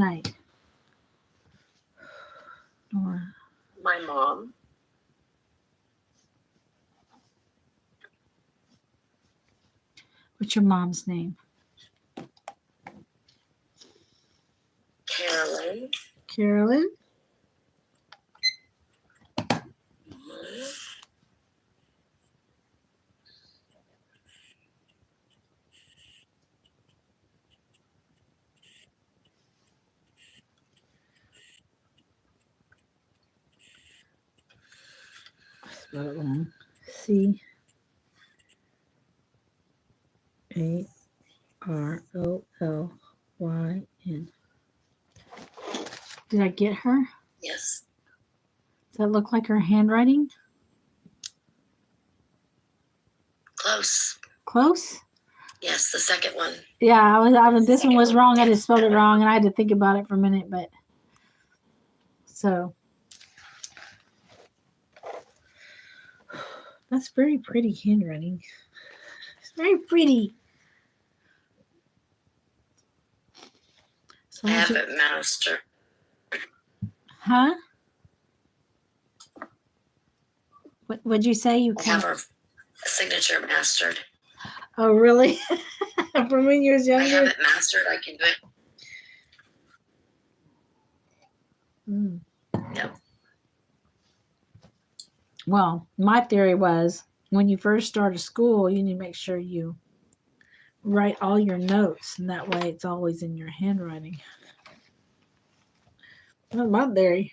tonight? Nora. My mom. What's your mom's name? Carolyn. Carolyn? I spelled it wrong. Carolyn. Did I get her? Yes. Does that look like her handwriting? Close. Close? Yes, the second one. Yeah, this one was wrong. I just spelled it wrong, and I had to think about it for a minute. But so that's very pretty handwriting. It's very pretty. So I have it mastered. Huh? What'd you say? You I have her signature mastered. Oh, really? From when you was younger? I have it mastered. I can do it. Yep. Well, my theory was when you first start a school, you need to make sure you write all your notes, and that way it's always in your handwriting. That's my theory.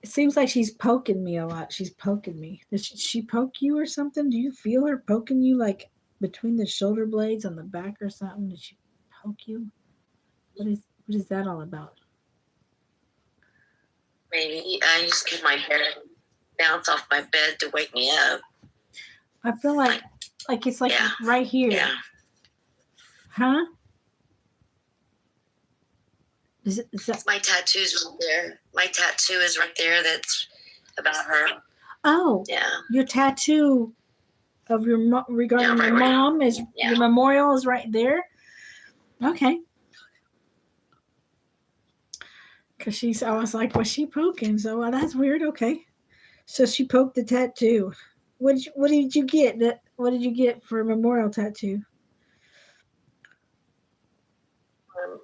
It seems like she's poking me a lot. She's poking me. Does she poke you or something? Do you feel her poking you like between the shoulder blades on the back or something? Did she poke you? What is that all about? Maybe I just get my hair bounce off my bed to wake me up. I feel like it's like right here. Yeah. Huh? Is that... My tattoo's right there. My tattoo is right there. That's about her. Oh. Yeah. Your tattoo of your regarding your mom is your memorial is right there. Okay. Cause I was like, was she poking? So that's weird. Okay. So she poked the tattoo. What did you get? What did you get for a memorial tattoo?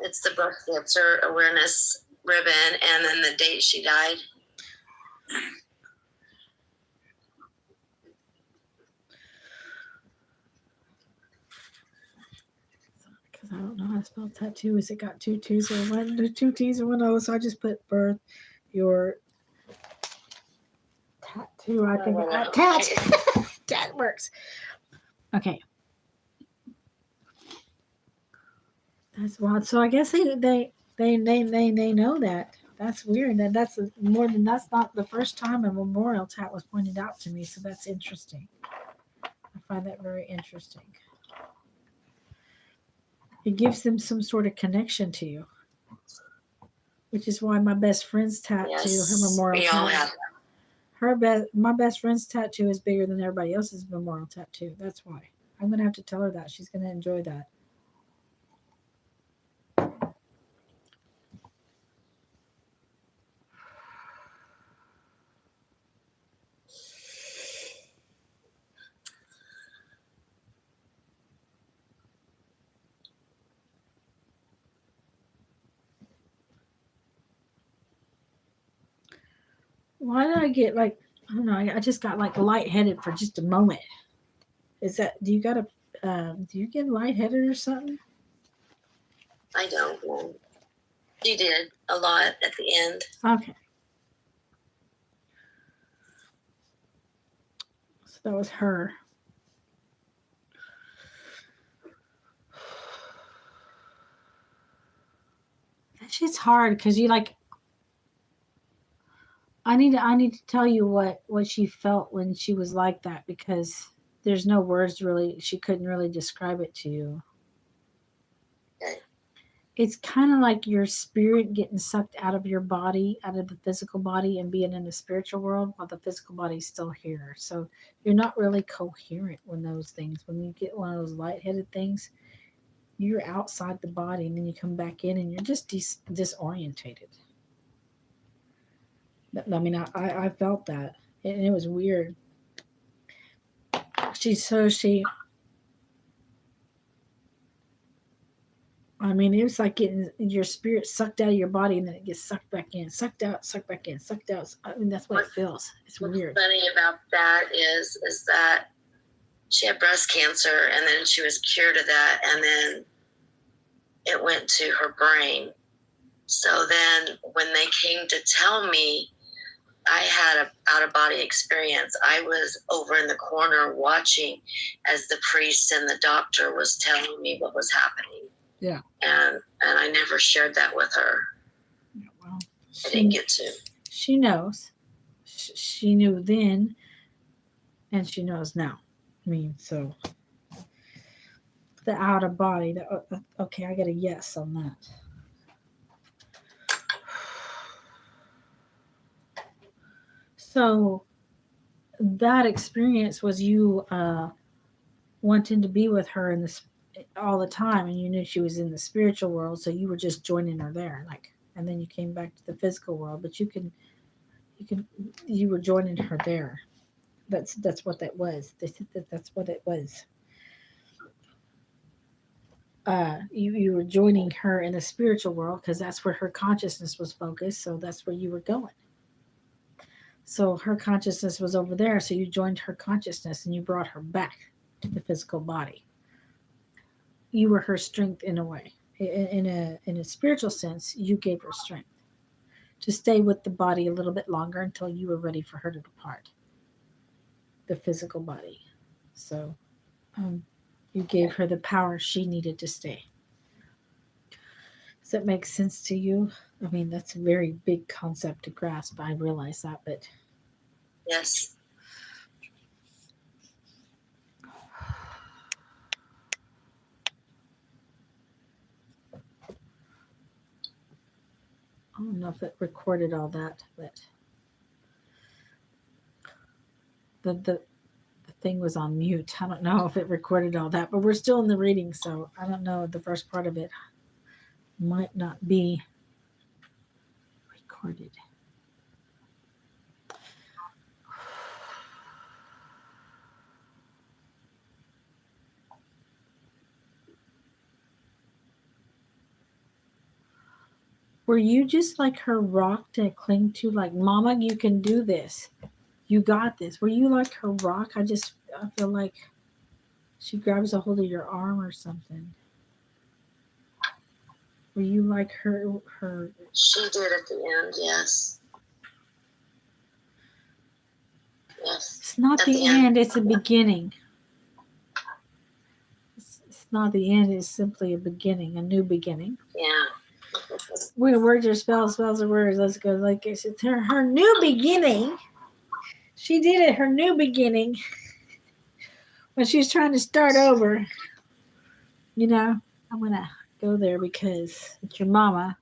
It's the breast cancer awareness ribbon, and then the date she died. Because I don't know how to spell tattoo. Is it got two T's or two T's or one O? So I just put birth, your tattoo. I think tat works. Okay. That's wild. So I guess they know that. That's weird. That's not the first time a memorial tat was pointed out to me. So that's interesting. I find that very interesting. It gives them some sort of connection to you, which is why my best friend's tattoo, her memorial tattoo, my best friend's tattoo is bigger than everybody else's memorial tattoo. That's why. I'm gonna have to tell her that. She's gonna enjoy that. Why did I get I don't know, I just got lightheaded for just a moment. Is that, do you get lightheaded or something? I don't know. She did a lot at the end. Okay. So that was her. That shit's hard because you I need to tell you what she felt when she was like that, because there's no words really. She couldn't really describe it to you. Okay. it's kind of like your spirit getting sucked out of your body, out of the physical body, and being in the spiritual world while the physical body's still here. So you're not really coherent when you get one of those lightheaded things, you're outside the body and then you come back in and you're just disorientated. I mean, I felt that, and it was weird. She I mean, it was like getting your spirit sucked out of your body and then it gets sucked back in, sucked out, sucked back in, sucked out. I mean, that's what it feels. It's what's weird. Funny about that is that she had breast cancer and then she was cured of that, and then it went to her brain. So then when they came to tell me I had an out-of-body experience, I was over in the corner watching as the priest and the doctor was telling me what was happening. Yeah. And I never shared that with her. Yeah, well, I didn't get to. She knows. She knew then, and she knows now. I mean, so the out of body. Okay, I got a yes on that. So that experience was you wanting to be with her in this all the time, and you knew she was in the spiritual world, so you were just joining her there, like, and then you came back to the physical world, but you were joining her there. That's what that was. They said that's what it was. You were joining her in the spiritual world because that's where her consciousness was focused, so that's where you were going. So her consciousness was over there, so you joined her consciousness and you brought her back to the physical body. You were her strength in a way. In a spiritual sense, you gave her strength to stay with the body a little bit longer until you were ready for her to depart the physical body. So you gave her the power she needed to stay. Does that make sense to you? I mean, that's a very big concept to grasp. I realize that, but yes. I don't know if it recorded all that, but the thing was on mute. I don't know if it recorded all that, but we're still in the reading, so I don't know. The first part of it might not be recorded. Were you just like her rock to cling to, like, Mama, you can do this. You got this. Were you like her rock? I feel like she grabs a hold of your arm or something. Were you like her? She did at the end, yes. Yes. It's not the end, it's a beginning. It's not the end, it's simply a beginning, a new beginning. Yeah. We're gonna work your spells are words. Let's go. Like it's her new beginning. She did it, her new beginning. When she's trying to start over. You know, I'm gonna go there because it's your mama.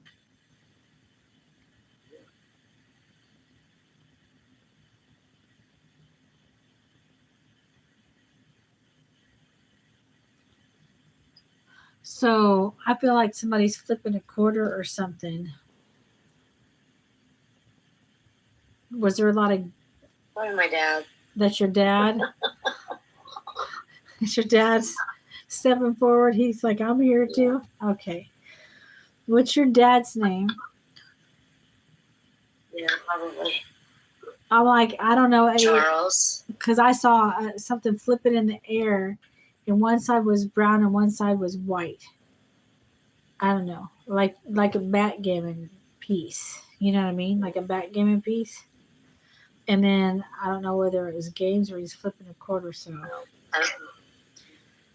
So I feel like somebody's flipping a quarter or something. Was there a lot of... Probably my dad. That's your dad? That's your dad's stepping forward. He's like, I'm here too? Okay. What's your dad's name? Yeah, probably. I'm like, I don't know. Charles. Because I saw something flipping in the air, and one side was brown and one side was white. I don't know. Like a backgammon piece. You know what I mean? Like a backgammon piece. And then I don't know whether it was games or he's flipping a quarter. So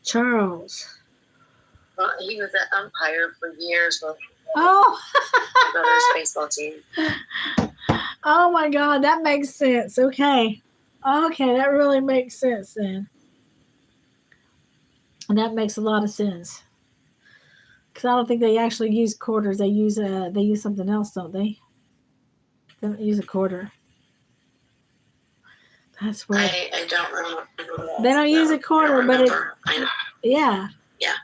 Charles. Well, he was an umpire for years with my brother's baseball team. Oh my God, that makes sense. Okay, that really makes sense then. And that makes a lot of sense. Because I don't think they actually use quarters. They use something else, don't they? They don't use a quarter. That's weird. I don't remember. They don't use a quarter, but yeah. Yeah.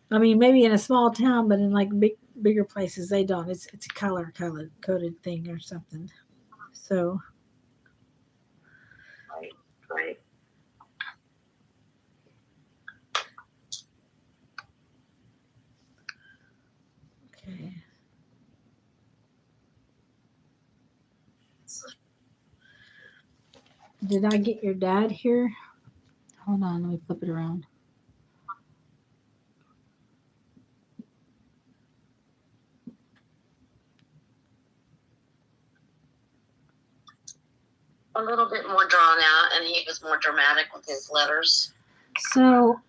I mean, maybe in a small town, but in like bigger places, they don't. It's a color coded thing or something. So. Right. Okay. Did I get your dad here? Hold on, let me flip it around. A little bit more drawn out, and he was more dramatic with his letters. So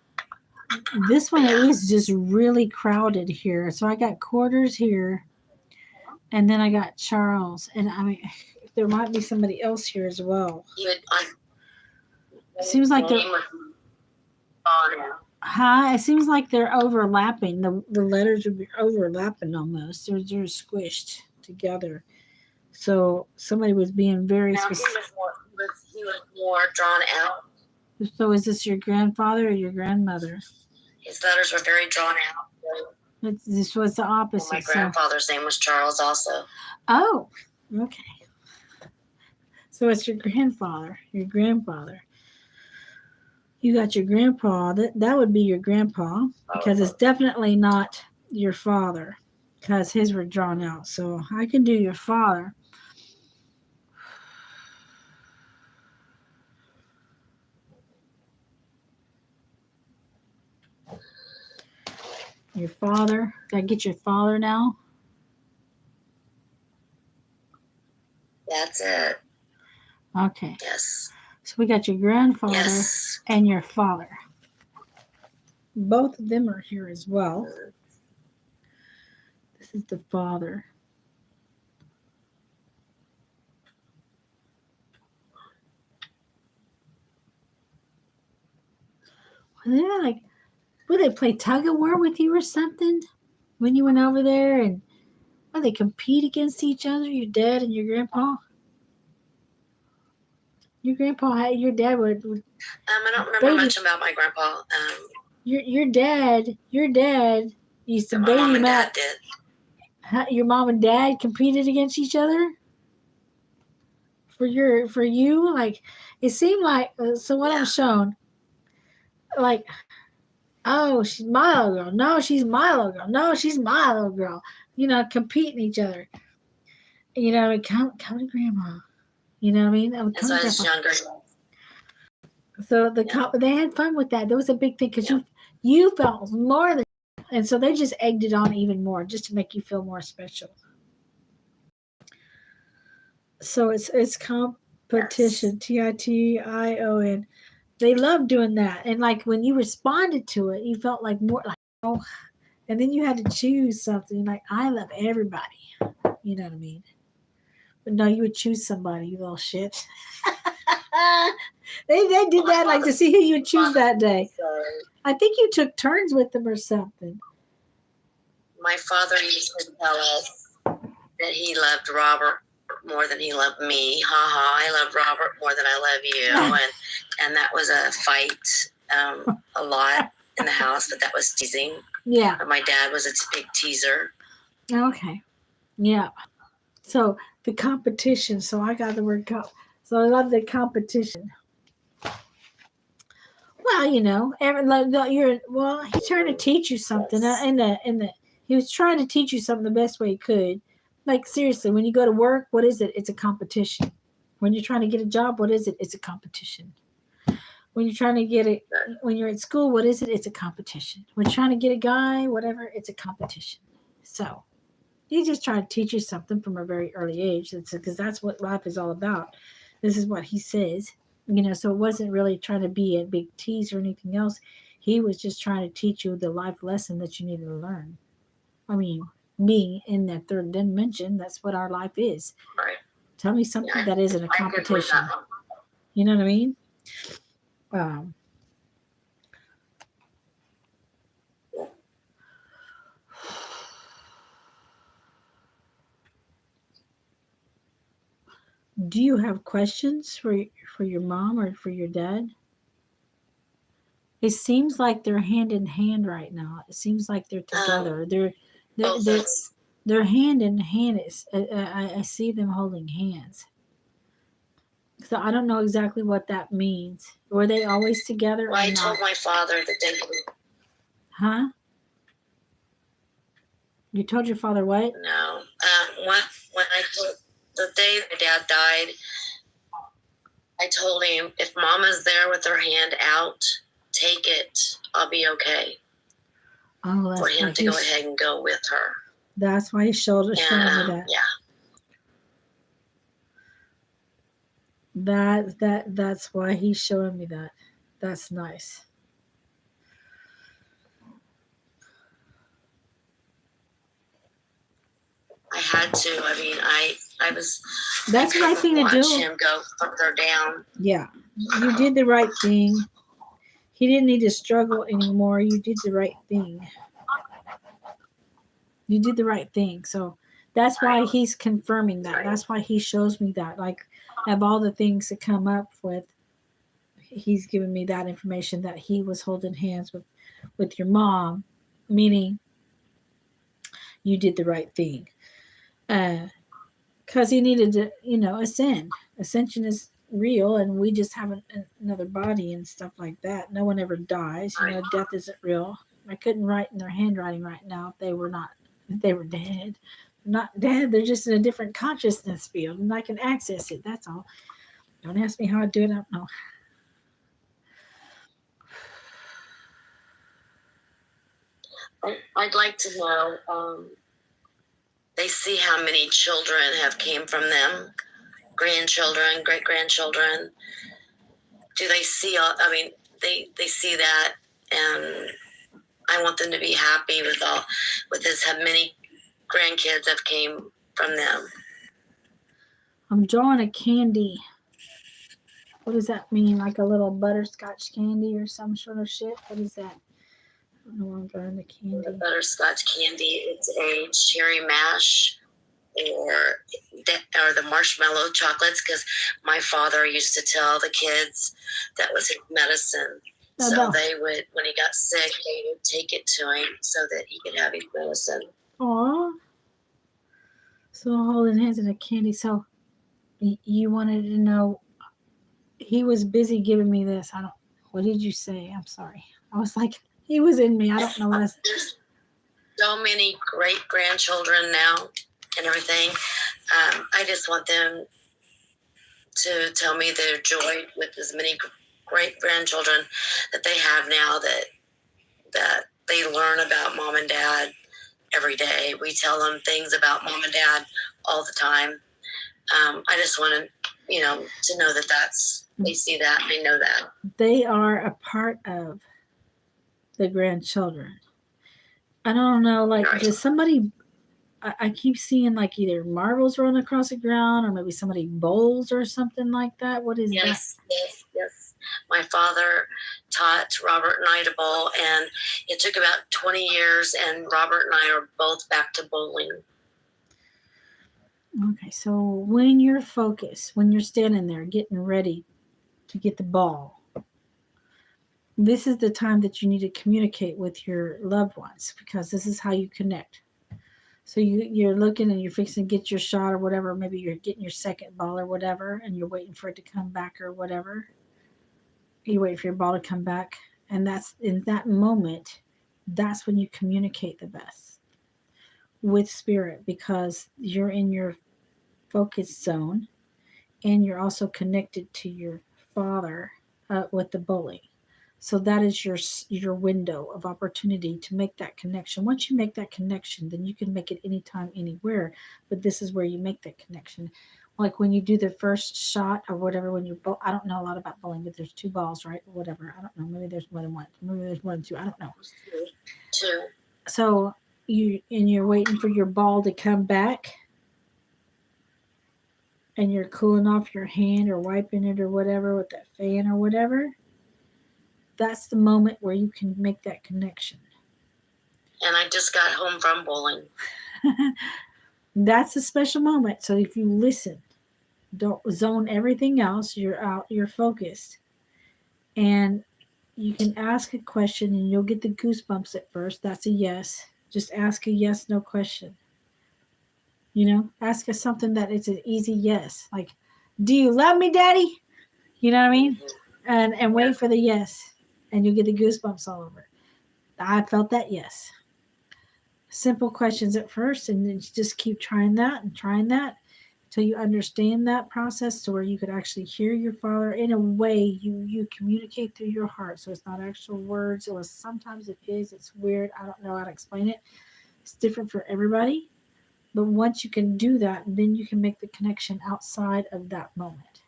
this one at least is just really crowded here. So I got quarters here, and then I got Charles, and I mean, there might be somebody else here as well. It seems like they're. It seems like they're overlapping. The letters would be overlapping almost. They're squished together. So somebody was being very specific. He was more drawn out. So is this your grandfather or your grandmother? His letters were very drawn out. This was the opposite. Well, my grandfather's name was Charles also. Oh, okay. So it's your grandfather, your grandfather. You got your grandpa. That would be your grandpa because it's definitely not your father because his were drawn out. So I can do your father. Your father. Did I get your father now? That's it. Okay. Yes. So we got your grandfather and your father. Both of them are here as well. This is the father. They're like, would they play tug of war with you or something when you went over there? And would they compete against each other, your dad and your grandpa? Your dad would. I don't remember much about my grandpa. Your dad used to baby him out. Your mom and dad competed against each other for you. Like it seemed like. So what I'm shown, like, oh, she's my little girl. No, she's my little girl. No, she's my little girl. You know, competing each other. You know, come to grandma. You know what I mean? So I was younger. So they had fun with that. That was a big thing because you felt more than, and so they just egged it on even more just to make you feel more special. So it's competition, TITION. They love doing that, and like when you responded to it, you felt like more like and then you had to choose something like I love everybody. You know what I mean? But no, you would choose somebody, you little shit. They did that like to see who you would choose that day. I think you took turns with them or something. My father used to tell us that he loved Robert more than he loved me. I love Robert more than I love you. And that was a fight a lot in the house, but that was teasing. Yeah. But my dad was a big teaser. Okay. Yeah. So the competition. So I got the word so I love the competition. Well, you know, he's trying to teach you something. He was trying to teach you something the best way he could. Like seriously, when you go to work, what is it? It's a competition. When you're trying to get a job, what is it? It's a competition. When you're trying to get it, when you're at school, what is it? It's a competition. When you're trying to get a guy, whatever, it's a competition. So he's just trying to teach you something from a very early age. Because that's what life is all about. This is what he says. You know, so it wasn't really trying to be a big tease or anything else. He was just trying to teach you the life lesson that you needed to learn. I mean, being in that third dimension, that's what our life is. Right. Tell me something that isn't a competition. You know what I mean? Do you have questions for your mom or for your dad? It seems like they're hand in hand right now. It seems like they're together. They're they're, they're hand in hand. I see them holding hands. So I don't know exactly what that means. Were they always together? Well, I told my father that they. Huh? You told your father what? No. When I told the day my dad died, I told him if Mama's there with her hand out, take it. I'll be okay. Oh, that's for him to go ahead and go with her. That's why he showed me that. Yeah. That's why he's showing me that. That's nice. I had to. I mean, I was. That's the right thing to do. Watch him go further down. Yeah, you did the right thing. He didn't need to struggle anymore. You did the right thing. You did the right thing. So that's why he's confirming that. That's why he shows me that. Like, of all the things to come up with, he's giving me that information that he was holding hands with your mom, meaning you did the right thing. Because he needed to, ascend. Ascension is real, and we just have another body and stuff like that. No one ever dies. Death isn't real. I couldn't write in their handwriting right now if they were dead. They're not dead. They're just in a different consciousness field, and I can access it. That's all. Don't ask me how I do it. I don't know. I'd like to know. They see how many children have came from them, grandchildren, great grandchildren. Do they see? They see that, and I want them to be happy with this. How many grandkids have came from them? I'm drawing a candy. What does that mean? Like a little butterscotch candy or some sort of shit? What is that? I don't know why I'm drawing the candy. The butterscotch candy. It's a cherry mash or the marshmallow chocolates, because my father used to tell the kids that was his medicine. So they would, when he got sick, they would take it to him so that he could have his medicine. Aw. So holding hands in a candy. So you wanted to know, he was busy giving me this. What did you say? I'm sorry. I was like, he was in me. I don't know what I said. There's so many great grandchildren now and everything. I just want them to tell me their joy with as many great grandchildren that they have now, that they learn about mom and dad every day. We tell them things about mom and dad all the time. I just want to, to know that they see that, they know that. They are a part of the grandchildren. I don't know, like, does somebody, I keep seeing like either marbles rolling across the ground or maybe somebody bowls or something like that. What is that? Yes. My father taught Robert and I to bowl, and it took about 20 years, and Robert and I are both back to bowling. Okay, so when you're focused, when you're standing there getting ready to get the ball, this is the time that you need to communicate with your loved ones, because this is how you connect. So you're looking and you're fixing to get your shot or whatever. Maybe you're getting your second ball or whatever, and you're waiting for it to come back or whatever. You wait for your ball to come back. And that's in that moment, that's when you communicate the best with spirit, because you're in your focus zone and you're also connected to your father with the bowling. So that is your window of opportunity to make that connection. Once you make that connection, then you can make it anytime, anywhere. But this is where you make that connection. Like when you do the first shot or whatever, when you bowl, I don't know a lot about bowling, but there's two balls, right? Whatever. I don't know. Maybe there's more than one. Maybe there's more than two. I don't know. Two. So you're waiting for your ball to come back, and you're cooling off your hand or wiping it or whatever with that fan or whatever. That's the moment where you can make that connection. And I just got home from bowling. That's a special moment. So if you listen, Don't zone everything else. You're out, you're focused. And you can ask a question and you'll get the goosebumps at first. That's a yes. Just ask a yes, no question. Ask us something that it's an easy yes. Like, do you love me, Daddy? You know what I mean? And wait for the yes. And you'll get the goosebumps all over. I felt that yes. Simple questions at first, and then just keep trying that and trying that until you understand that process to where you could actually hear your father in a way you communicate through your heart. So it's not actual words, or sometimes it is. It's weird. I don't know how to explain it. It's different for everybody. But once you can do that, then you can make the connection outside of that moment.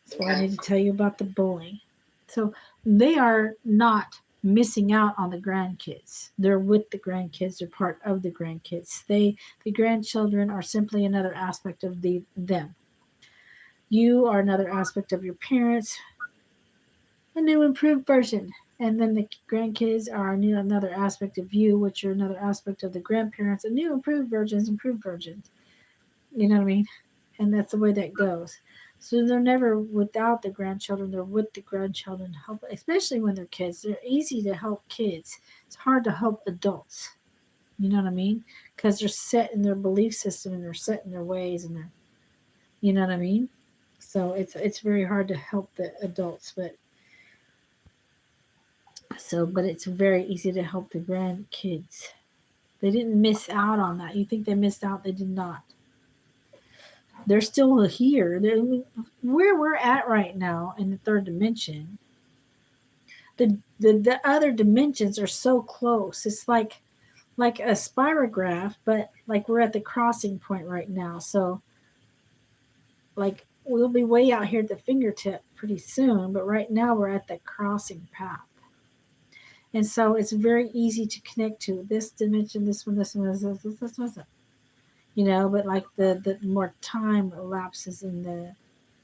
That's what I need to tell you about the bullying. So they are not missing out on the grandkids. They're with the grandkids. They're part of the grandkids. The grandchildren are simply another aspect of them. You are another aspect of your parents, a new improved version. And then the grandkids are another aspect of you, which are another aspect of the grandparents, a new improved versions, improved versions. You know what I mean? And that's the way that goes. So they're never without the grandchildren. They're with the grandchildren, help, especially when they're kids. They're easy to help kids. It's hard to help adults. You know what I mean? Because they're set in their belief system and they're set in their ways and they're, you know what I mean? So it's very hard to help the adults, but it's very easy to help the grandkids. They didn't miss out on that. You think they missed out? They did not. They're still here. Where we're at right now in the third dimension, the other dimensions are so close. It's like a spirograph, but like we're at the crossing point right now. So like we'll be way out here at the fingertip pretty soon, but right now we're at the crossing path. And so it's very easy to connect to this dimension, this one, this one, this one. But like the more time elapses in the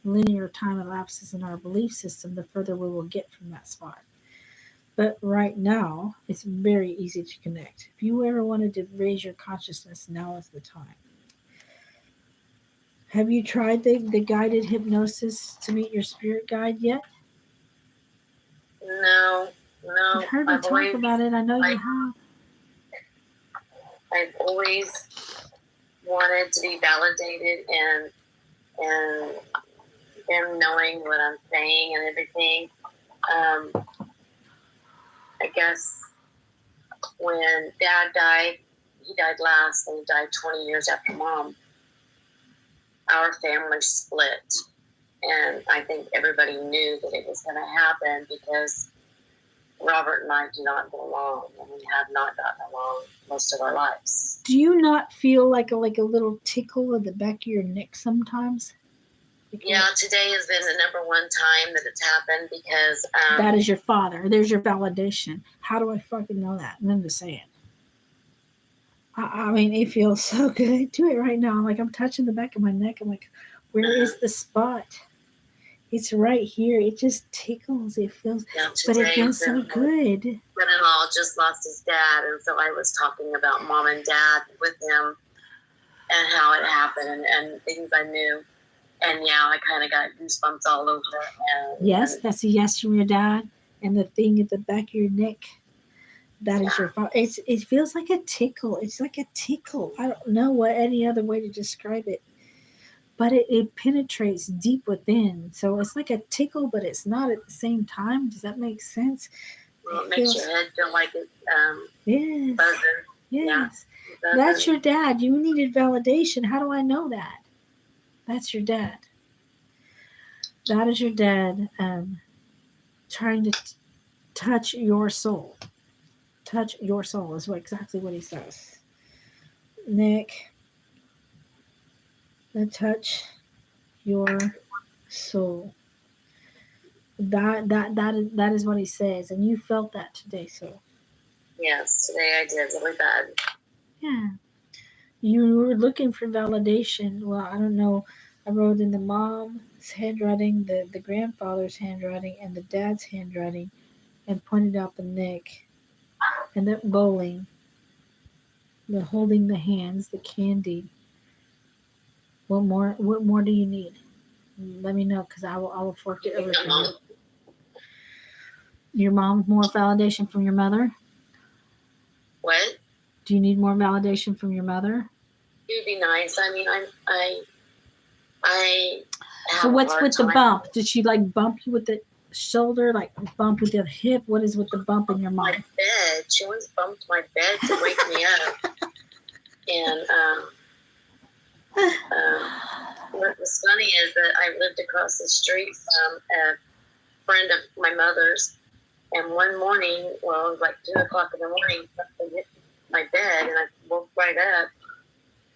linear time elapses in our belief system, the further we will get from that spot. But right now, it's very easy to connect. If you ever wanted to raise your consciousness, now is the time. Have you tried the guided hypnosis to meet your spirit guide yet? No. I've heard me talk about it. I know you have. I've always wanted to be validated and them knowing what I'm saying and everything. I guess when Dad died, he died last, and he died 20 years after Mom. Our family split, and I think everybody knew that it was going to happen because Robert and I do not get along, and we have not gotten along most of our lives. Do you not feel like a little tickle at the back of your neck sometimes? Yeah, today has been the number one time that it's happened because that is your father. There's your validation. How do I fucking know that? I'm just saying. I mean, it feels so good. Do it right now. Like I'm touching the back of my neck. I'm like, where is the spot? It's right here. It just tickles. It feels, but it feels so good. Son-in-law just lost his dad, and so I was talking about Mom and Dad with him and how it happened and things I knew. And yeah, I kind of got goosebumps all over. Yes, that's a yes from your dad. And the thing at the back of your neck, that is your father. It feels like a tickle. It's like a tickle. I don't know what any other way to describe it. But it penetrates deep within. So it's like a tickle, but it's not at the same time. Does that make sense? Well, it makes your head feel like it's buzzing. Yes. Yeah, that's your dad. You needed validation. How do I know that? That's your dad. That is your dad trying to touch your soul. Touch your soul is exactly what he says. Nick, touch your soul. That is what he says, and you felt that today, so. Yes, today I did really bad. Yeah. You were looking for validation. Well, I don't know. I wrote in the mom's handwriting, the grandfather's handwriting, and the dad's handwriting, and pointed out the neck, and that bowling, the holding the hands, the candy. What more? What more do you need? Let me know, because I will fork it over for you. Your mom, more validation from your mother? What? Do you need more validation from your mother? It would be nice. I mean, I So what's with the bump? Did she like bump you with the shoulder, like bump with the hip? What is with the bump in your mom? My bed. She once bumped my bed to wake me up. And what was funny is that I lived across the street from a friend of my mother's, and one morning, well, it was like 2:00 in the morning, something hit my bed, and I woke right up,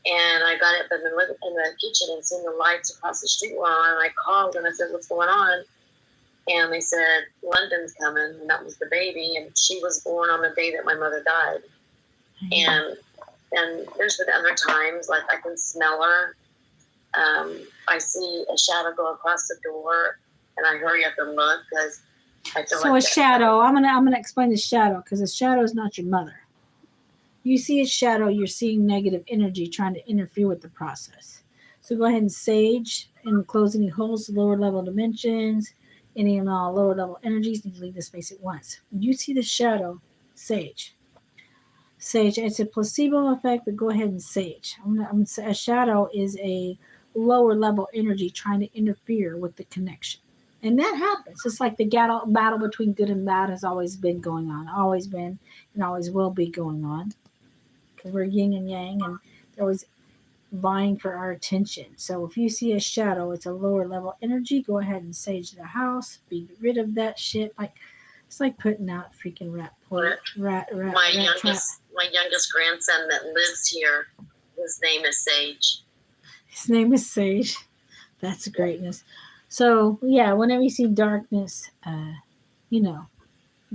and I got up in the kitchen and seen the lights across the street were on, and I called and I said, "What's going on?" And they said, "London's coming," and that was the baby, and she was born on the day that my mother died. And there's been other times, like I can smell her. I see a shadow go across the door, and I hurry up and look because I feel so like a shadow. I'm gonna explain the shadow, because a shadow is not your mother. You see a shadow, you're seeing negative energy trying to interfere with the process. So go ahead and sage and close any holes to lower level dimensions. Any and all lower level energies need to leave the space at once. When you see the shadow, sage. Sage, it's a placebo effect, but go ahead and sage. A shadow is a lower level energy trying to interfere with the connection. And that happens. It's like the battle between good and bad has always been going on, always been, and always will be going on. Because we're yin and yang, and they're always vying for our attention. So if you see a shadow, it's a lower level energy. Go ahead and sage the house. Be rid of that shit. Like it's like putting out freaking rat my youngest grandson that lives here, his name is Sage. His name is Sage. That's greatness. So yeah, whenever you see darkness,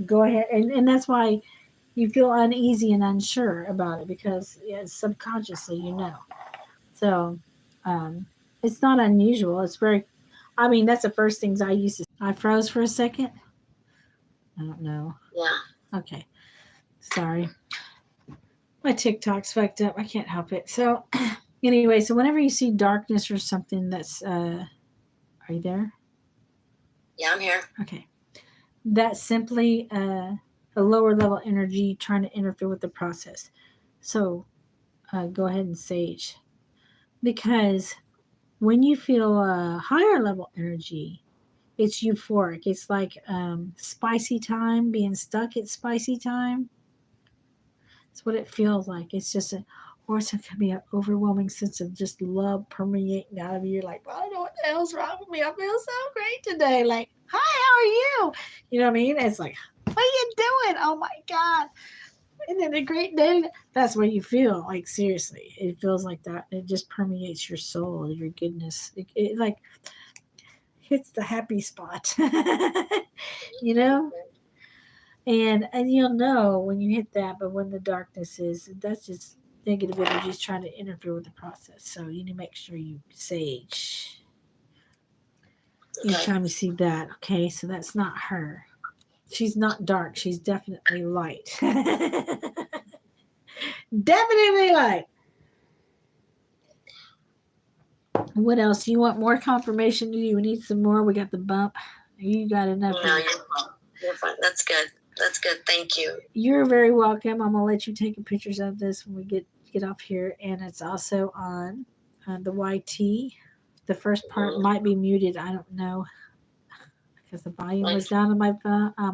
go ahead, and that's why you feel uneasy and unsure about it, because subconsciously So it's not unusual. It's very, I mean, that's the first things I used to. I froze for a second. I don't know. Yeah. Okay. Sorry. My TikTok's fucked up. I can't help it. So anyway, so whenever you see darkness or something that's, are you there? Yeah, I'm here. Okay. That's simply a lower level energy trying to interfere with the process. So go ahead and sage. Because when you feel a higher level energy, it's euphoric. It's like spicy time, being stuck at spicy time. That's what it feels like. It's just or it can be an overwhelming sense of just love permeating out of you. Like, well, I don't know what the hell's wrong with me. I feel so great today. Like, hi, how are you? You know what I mean? It's like, what are you doing? Oh my God. Isn't it a great day? That's what you feel. Like, seriously, it feels like that. It just permeates your soul, your goodness. It like hits the happy spot, you know? And you'll know when you hit that, but when the darkness is, that's just negative energies trying to interfere with the process. So you need to make sure you sage anytime you see that. Okay, so that's not her. She's not dark. She's definitely light. Definitely light. What else? Do you want more confirmation? Do you need some more? We got the bump. You got enough. No, you're fine. That's good. That's good. Thank you. You're very welcome. I'm gonna let you take pictures of this when we get off here, and it's also on the YT. The first part might be muted. I don't know, because the volume was down on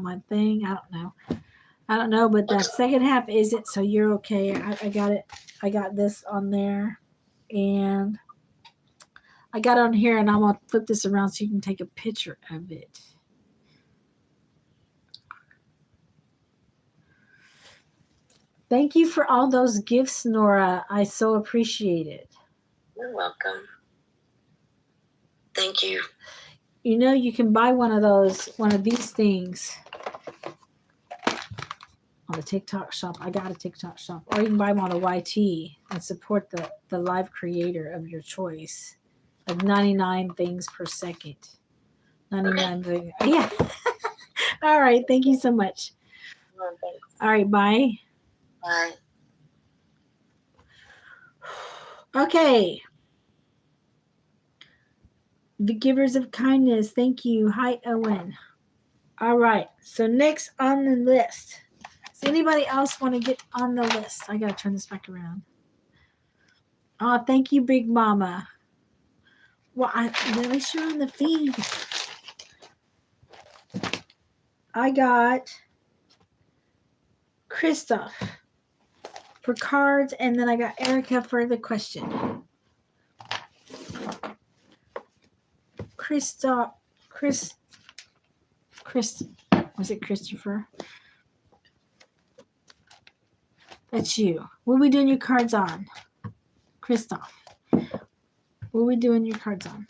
my thing. I don't know. But the second half isn't. So you're okay. I got it. I got this on there, and I got it on here, and I'm gonna flip this around so you can take a picture of it. Thank you for all those gifts, Nora. I so appreciate it. You're welcome. Thank you. You know, you can buy one of these things on the TikTok shop. I got a TikTok shop. Or you can buy them on a YT and support the live creator of your choice. Like 99 things per second. 99 things. Yeah. All right. Thank you so much. Oh, thanks. All right. Bye. Bye. Okay. The givers of kindness. Thank you. Hi, Owen. All right. So next on the list. Does anybody else want to get on the list? I got to turn this back around. Oh, thank you, Big Mama. Well, at least you're on the feed. I got Christoph for cards, and then I got Erica for the question. Was it Christopher? That's you. What are we doing your cards on? Christoph. What are we doing your cards on?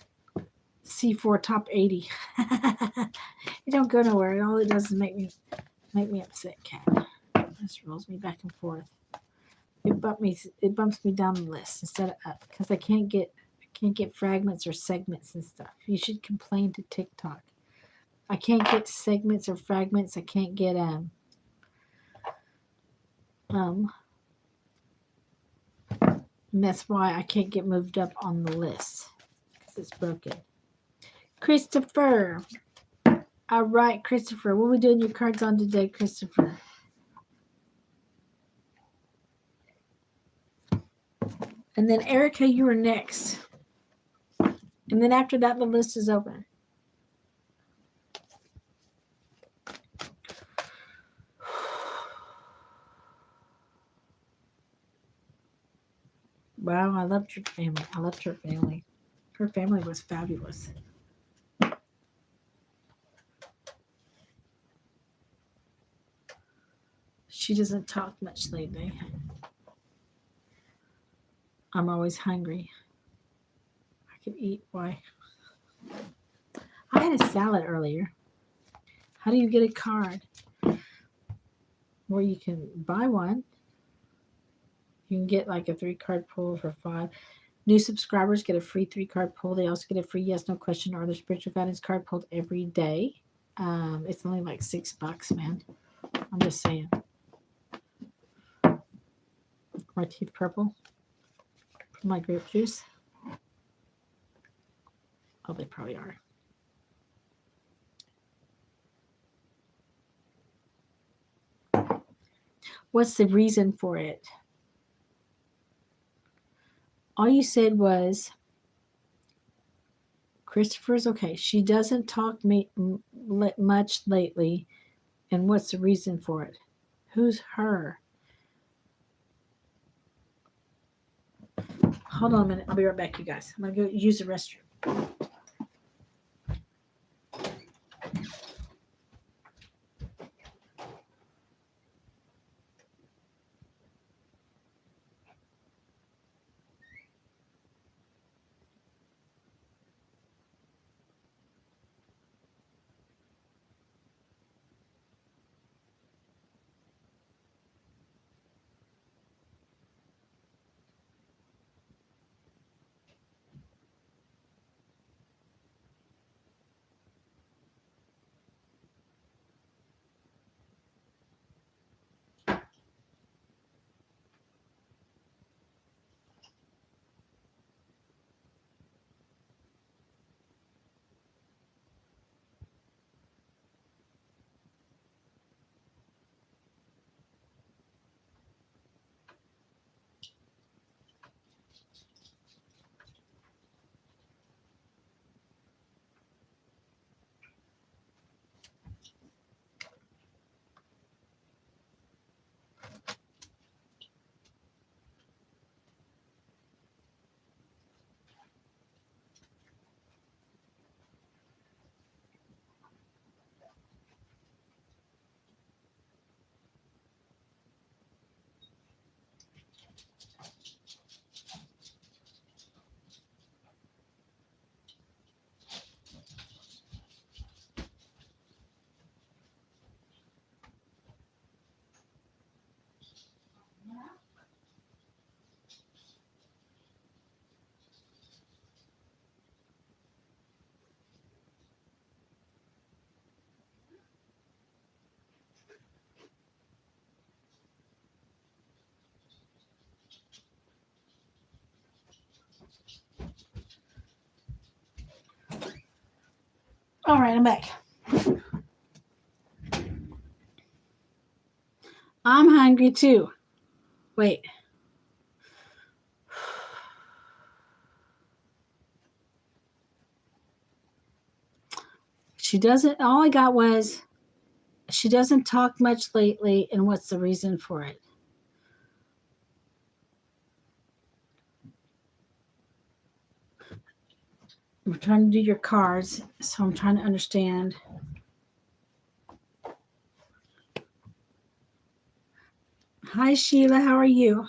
C4 top 80. It don't go nowhere. All it does is make me upset, cat. It just rolls me back and forth. It bumps me down the list instead of up because I can't get fragments or segments and stuff. You should complain to TikTok. I can't get segments or fragments. I can't get and that's why I can't get moved up on the list because it's broken. Christopher. All right, Christopher. What are we doing your cards on today, Christopher? And then Erica, you are next. And then after that, the list is open. Wow, I loved your family. I loved her family. Her family was fabulous. She doesn't talk much lately. I'm always hungry. I could eat. Why? I had a salad earlier. How do you get a card? Well, you can buy one. You can get like a 3-card pull for $5. New subscribers get a free 3-card pull. They also get a free yes, no question, or other spiritual guidance card pulled every day. It's only like $6, man. I'm just saying. My teeth purple from my grape juice. Oh, they probably are. What's the reason for it? All you said was Christopher's okay. She doesn't talk much lately. And what's the reason for it? Who's her? Hold on a minute. I'll be right back, you guys. I'm going to go use the restroom. All right, I'm back. I'm hungry too. Wait. She doesn't, all I got was, she doesn't talk much lately, and what's the reason for it? We're trying to do your cards, so I'm trying to understand. Hi, Sheila. How are you?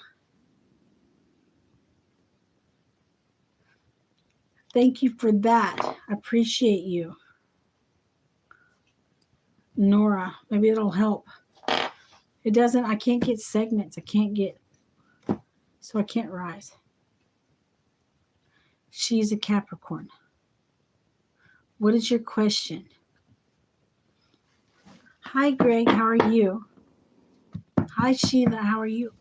Thank you for that. I appreciate you. Nora, maybe it'll help. It doesn't, I can't get segments. I can't get, so I can't rise. She's a Capricorn. What is your question? Hi, Greg. How are you? Hi, Sheila. How are you?